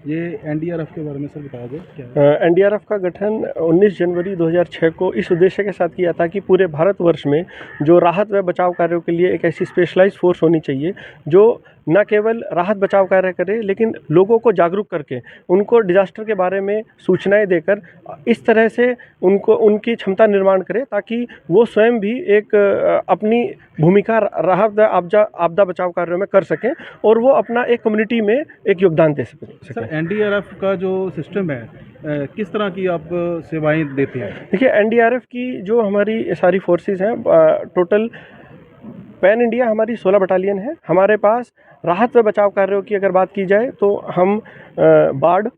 ये एनडीआरएफ के बारे में सर बता दें क्या? एनडीआरएफ का गठन 19 जनवरी 2006 को इस उद्देश्य के साथ किया था कि पूरे भारतवर्ष में जो राहत व बचाव कार्यों के लिए एक ऐसी स्पेशलाइज्ड फोर्स होनी चाहिए जो न केवल राहत बचाव कार्य करे लेकिन लोगों को जागरूक करके उनको डिजास्टर के बारे में सूचनाएं देकर इस तरह से उनको उनकी क्षमता निर्माण करे ताकि वो स्वयं भी एक अपनी भूमिका राहत व आपदा बचाव कार्यों में कर सकें और वो अपना एक कम्युनिटी में एक योगदान दे सकें। सर एनडीआरएफ का जो सिस्टम है किस तरह की आप सेवाएं देते हैं? देखिए एनडीआरएफ की जो हमारी सारी फोर्सेस हैं टोटल पैन इंडिया हमारी 16 बटालियन है। हमारे पास राहत व बचाव कार्यों की अगर बात की जाए तो हम बाढ़,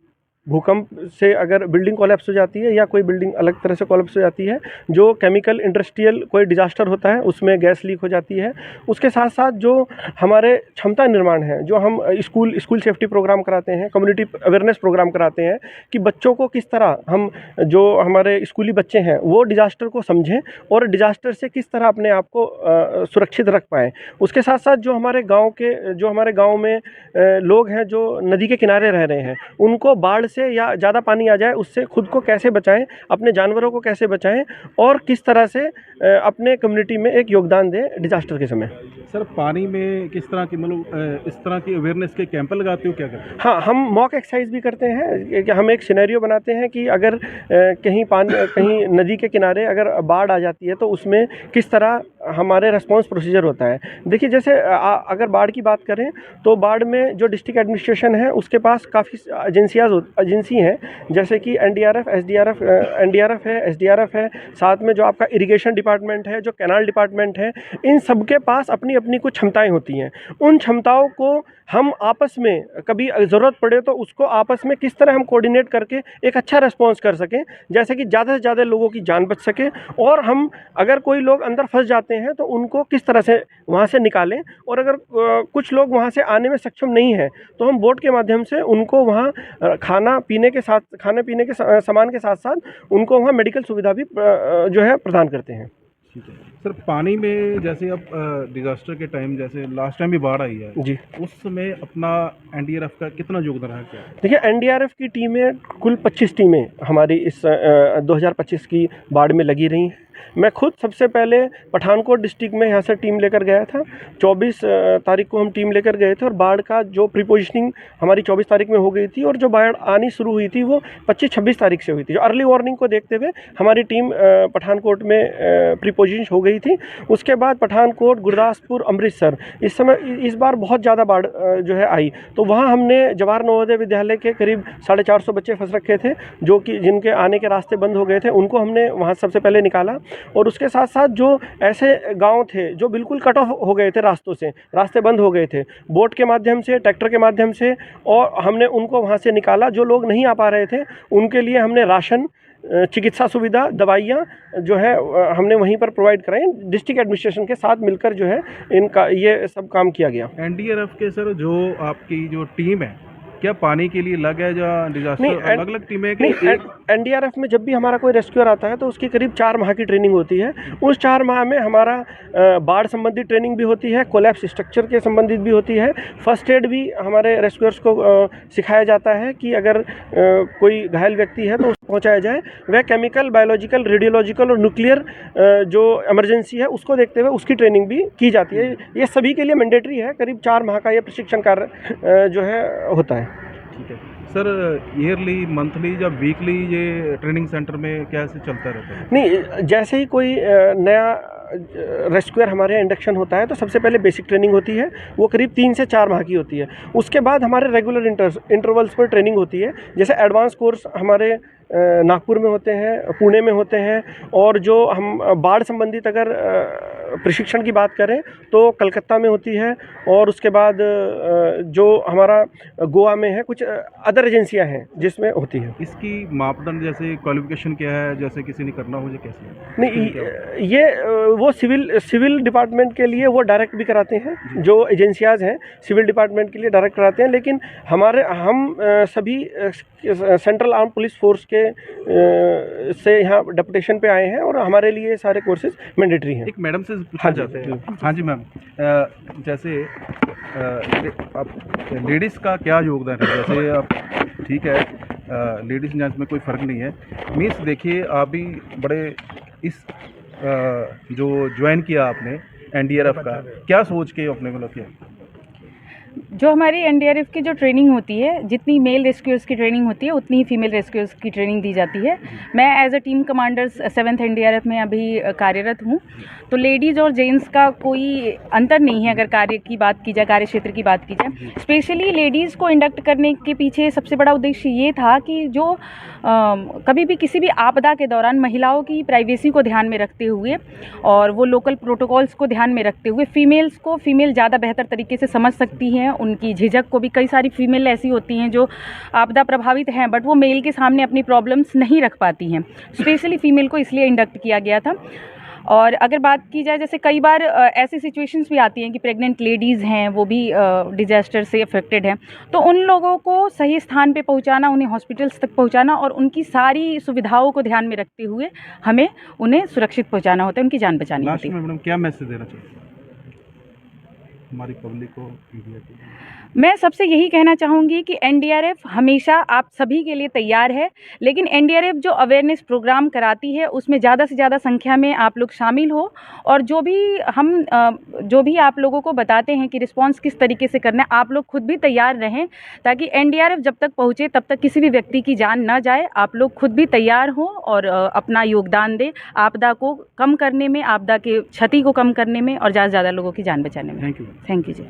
भूकंप से अगर बिल्डिंग कोलैप्स हो जाती है या कोई बिल्डिंग अलग तरह से कोलैप्स हो जाती है, जो केमिकल इंडस्ट्रियल कोई डिजास्टर होता है उसमें गैस लीक हो जाती है, उसके साथ साथ जो हमारे क्षमता निर्माण है, जो हम स्कूल सेफ्टी प्रोग्राम कराते हैं, कम्युनिटी अवेयरनेस प्रोग्राम कराते हैं कि बच्चों को किस तरह हम जो हमारे स्कूली बच्चे हैं वो डिजास्टर को समझें और डिजास्टर से किस तरह अपने आप को सुरक्षित रख पाएँ। उसके साथ साथ जो हमारे गाँव में लोग हैं जो नदी के किनारे रह रहे हैं, उनको बाढ़ से या ज़्यादा पानी आ जाए उससे खुद को कैसे बचाएं, अपने जानवरों को कैसे बचाएं और किस तरह से अपने कम्युनिटी में एक योगदान दें डिजास्टर के समय। सर पानी में किस तरह की मतलब इस तरह की अवेयरनेस के कैंप लगाते हो, क्या करते हो? हाँ, हम मॉक एक्सरसाइज भी करते हैं कि हम एक सिनेरियो बनाते हैं कि अगर कहीं नदी के किनारे अगर बाढ़ आ जाती है तो उसमें किस तरह हमारे रिस्पांस प्रोसीजर होता है। देखिए जैसे अगर बाढ़ की बात करें तो बाढ़ में जो डिस्ट्रिक्ट एडमिनिस्ट्रेशन है उसके पास काफ़ी एजेंसी हैं, जैसे कि एनडीआरएफ, एसडीआरएफ, एनडीआरएफ है, एसडीआरएफ है, साथ में जो आपका इरिगेशन डिपार्टमेंट है, जो कैनाल डिपार्टमेंट है, इन सब के पास अपनी अपनी कुछ क्षमताएं होती हैं। उन क्षमताओं को हम आपस में कभी ज़रूरत पड़े तो उसको आपस में किस तरह हम कोऑर्डिनेट करके एक अच्छा रिस्पॉन्स कर सकें, जैसे कि ज़्यादा से ज़्यादा लोगों की जान बच सके और हम अगर कोई लोग अंदर फंस जाते हैं तो उनको किस तरह से वहाँ से निकालें और अगर कुछ लोग वहाँ से आने में सक्षम नहीं है तो हम बोट के माध्यम से उनको वहाँ खाने पीने के सामान के साथ साथ उनको वहाँ मेडिकल सुविधा भी जो है प्रदान करते हैं। ठीक है सर, पानी में जैसे अब डिजास्टर के टाइम जैसे लास्ट टाइम भी बाढ़ आई है जी, उस समय अपना एनडीआरएफ का कितना योगदान रहा क्या? देखिए एनडीआरएफ की टीमें कुल 25 टीमें हमारी इस 2025 की बाढ़ में लगी रही हैं। मैं खुद सबसे पहले पठानकोट डिस्ट्रिक्ट में यहाँ से टीम लेकर गया था। 24 तारीख को हम टीम लेकर गए थे और बाढ़ का जो प्रीपोजिशनिंग हमारी 24 तारीख में हो गई थी और जो बाढ़ आनी शुरू हुई थी वो 25-26 तारीख से हुई थी। जो अर्ली वार्निंग को देखते हुए हमारी टीम पठानकोट में प्रीपोजिशन हो गई थी। उसके बाद पठानकोट, गुरदासपुर, अमृतसर इस बार बहुत ज़्यादा बाढ़ जो है आई, तो वहाँ हमने जवाहर नवोदय विद्यालय के करीब 450 बच्चे फंस रखे थे जो कि जिनके आने के रास्ते बंद हो गए थे, उनको हमने वहाँ सबसे पहले निकाला। और उसके साथ साथ जो ऐसे गांव थे जो बिल्कुल कट ऑफ हो गए थे रास्तों से, रास्ते बंद हो गए थे, बोट के माध्यम से, ट्रैक्टर के माध्यम से, और हमने उनको वहाँ से निकाला। जो लोग नहीं आ पा रहे थे उनके लिए हमने राशन, चिकित्सा सुविधा, दवाइयाँ जो है हमने वहीं पर प्रोवाइड कराई। डिस्ट्रिक्ट एडमिनिस्ट्रेशन के साथ मिलकर जो है इनका ये सब काम किया गया। एनडीआरएफ के सर जो आपकी जो टीम है क्या पानी के लिए अलग है या डिजास्टर अलग अलग टीमें? एनडीआरएफ में जब भी हमारा कोई रेस्क्यूअर आता है तो उसकी करीब 4 माह की ट्रेनिंग होती है। उस 4 माह में हमारा बाढ़ संबंधित ट्रेनिंग भी होती है, कोलैप्स स्ट्रक्चर के संबंधित भी होती है, फर्स्ट एड भी हमारे रेस्क्यूअर्स को सिखाया जाता है कि अगर कोई घायल व्यक्ति है तो उसको पहुँचाया जाए। वह केमिकल, बायोलॉजिकल, रेडियोलॉजिकल और न्यूक्लियर जो इमरजेंसी है उसको देखते हुए उसकी ट्रेनिंग भी की जाती है। ये सभी के लिए मैंडेटरी है। करीब 4 माह का ये प्रशिक्षण कार्य जो है होता है। ठीक है सर, ईयरली, मंथली या वीकली ये ट्रेनिंग सेंटर में कैसे चलता रहता है? नहीं, जैसे ही कोई नया रेस्क्यूअर हमारे यहाँ इंडक्शन होता है तो सबसे पहले बेसिक ट्रेनिंग होती है, वो करीब 3 से 4 माह की होती है। उसके बाद हमारे रेगुलर इंटरवल्स पर ट्रेनिंग होती है। जैसे एडवांस कोर्स हमारे नागपुर में होते हैं, पुणे में होते हैं, और जो हम बाढ़ संबंधित अगर प्रशिक्षण की बात करें तो कलकत्ता में होती है, और उसके बाद जो हमारा गोवा में है, कुछ अदर एजेंसियां हैं जिसमें होती है। इसकी मापदंड जैसे क्वालिफिकेशन क्या है, जैसे किसी ने करना हो या कैसे? नहीं, ये वो सिविल डिपार्टमेंट के लिए वो डायरेक्ट भी कराते हैं, जो एजेंसियाज हैं सिविल डिपार्टमेंट के लिए डायरेक्ट कराते हैं, लेकिन हम सभी सेंट्रल आर्म पुलिस फोर्स के से यहाँ डेपुटेशन पे आए हैं और हमारे लिए सारे कोर्सेज मैंडेटरी हैं। एक मैडम से पूछना चाहते हैं। हाँ जी मैम, जैसे आप लेडीज़ का क्या योगदान है? जैसे आप ठीक है, लेडीज़ एंड जेंट्स में कोई फ़र्क नहीं है। मीन्स देखिए, आप भी बड़े इस जो ज्वाइन किया आपने एनडीआरएफ का, क्या सोच के अपने को किया? जो हमारी एनडीआरएफ की जो ट्रेनिंग होती है, जितनी मेल रेस्क्यूअर्स की ट्रेनिंग होती है उतनी ही फीमेल रेस्क्यूअर्स की ट्रेनिंग दी जाती है। मैं as a team commander 7th NDRF में अभी कार्यरत हूँ। तो लेडीज़ और जेंट्स का कोई अंतर नहीं है अगर कार्य की बात की जाए, कार्य क्षेत्र की बात की जाए। स्पेशली लेडीज़ को इंडक्ट करने के पीछे सबसे बड़ा उद्देश्य ये था कि जो कभी भी किसी भी आपदा के दौरान महिलाओं की प्राइवेसी को ध्यान में रखते हुए और वो लोकल प्रोटोकॉल्स को ध्यान में रखते हुए फीमेल ज़्यादा बेहतर तरीके से समझ सकती हैं, उनकी झिझक को भी। कई सारी फीमेल ऐसी होती हैं जो आपदा प्रभावित हैं बट वो मेल के सामने अपनी प्रॉब्लम्स नहीं रख पाती हैं। स्पेशली फीमेल को इसलिए इंडक्ट किया गया था। और अगर बात की जाए, जैसे कई बार ऐसी सिचुएशंस भी आती हैं कि प्रेग्नेंट लेडीज़ हैं, वो भी डिजास्टर से अफेक्टेड हैं, तो उन लोगों को सही स्थान पे पहुंचाना, उन्हें हॉस्पिटल्स तक पहुंचाना और उनकी सारी सुविधाओं को ध्यान में रखते हुए हमें उन्हें सुरक्षित पहुंचाना होता है, उनकी जान बचानी लास्ट होती है। में मैडम क्या मैसेज देना चाहिए हमारी पब्लिक को, मीडिया को? मैं सबसे यही कहना चाहूँगी कि एनडीआरएफ हमेशा आप सभी के लिए तैयार है, लेकिन एनडीआरएफ जो अवेयरनेस प्रोग्राम कराती है उसमें ज़्यादा से ज़्यादा संख्या में आप लोग शामिल हो और जो भी आप लोगों को बताते हैं कि रिस्पांस किस तरीके से करना है, आप लोग खुद भी तैयार रहें ताकि एनडीआरएफ जब तक पहुँचे तब तक किसी भी व्यक्ति की जान ना जाए। आप लोग खुद भी तैयार हो और अपना योगदान दें आपदा को कम करने में, आपदा के क्षति को कम करने में और ज़्यादा से ज़्यादा लोगों की जान बचाने में। Thank you. Thank you ji.